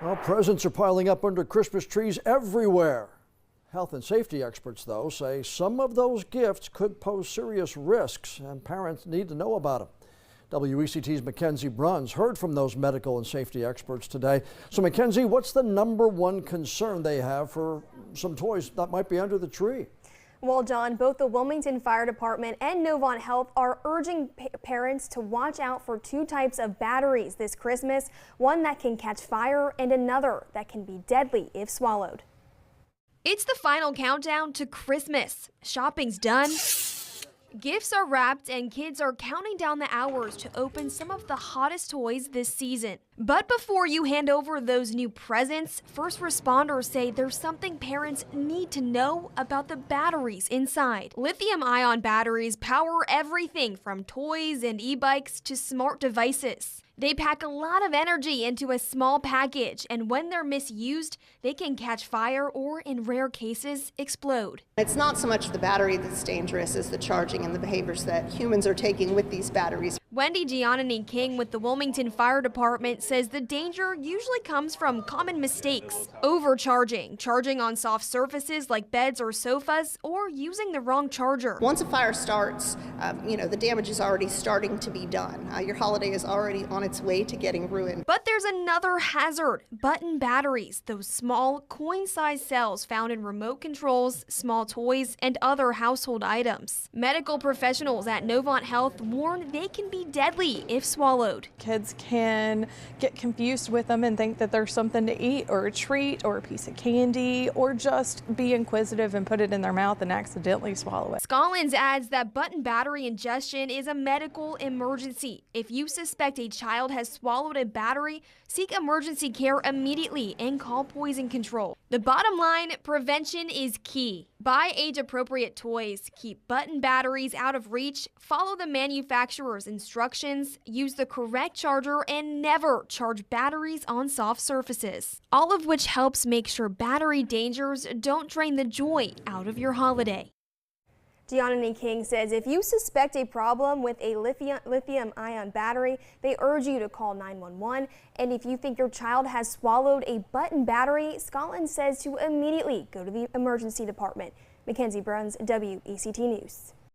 Well, presents are piling up under Christmas trees everywhere. Health and safety experts, though, say some of those gifts could pose serious risks, and parents need to know about them. WECT's Mackenzie Bruns heard from those medical and safety experts today. So, Mackenzie, what's the #1 concern they have for some toys that might be under the tree? Well, John, both the Wilmington Fire Department and Novant Health are urging parents to watch out for two types of batteries this Christmas, one that can catch fire and another that can be deadly if swallowed. It's the final countdown to Christmas. Shopping's done. Gifts are wrapped and kids are counting down the hours to open some of the hottest toys this season. But before you hand over those new presents, first responders say there's something parents need to know about the batteries inside. Lithium-ion batteries power everything from toys and e-bikes to smart devices. They pack a lot of energy into a small package, and when they're misused, they can catch fire or, in rare cases, explode. It's not so much the battery that's dangerous as the charging and the behaviors that humans are taking with these batteries. Wendy Giannini King with the Wilmington Fire Department says the danger usually comes from common mistakes. Overcharging, charging on soft surfaces like beds or sofas, or using the wrong charger. Once a fire starts, the damage is already starting to be done. Your holiday is already on its way to getting ruined. But there's another hazard, button batteries, those small coin-sized cells found in remote controls, small toys, and other household items. Medical professionals at Novant Health warn they can be deadly if swallowed. Kids can get confused with them and think that there's something to eat or a treat or a piece of candy, or just be inquisitive and put it in their mouth and accidentally swallow it. Scollins adds that button battery ingestion is a medical emergency. If you suspect a child has swallowed a battery, seek emergency care immediately and call poison control. The bottom line, prevention is key. Buy age-appropriate toys, keep button batteries out of reach, follow the manufacturer's instructions, use the correct charger, and never charge batteries on soft surfaces. All of which helps make sure battery dangers don't drain the joy out of your holiday. Giannini King says if you suspect a problem with a lithium-ion battery, they urge you to call 911. And if you think your child has swallowed a button battery, Scollins says to immediately go to the emergency department. Mackenzie Bruns, WECT News.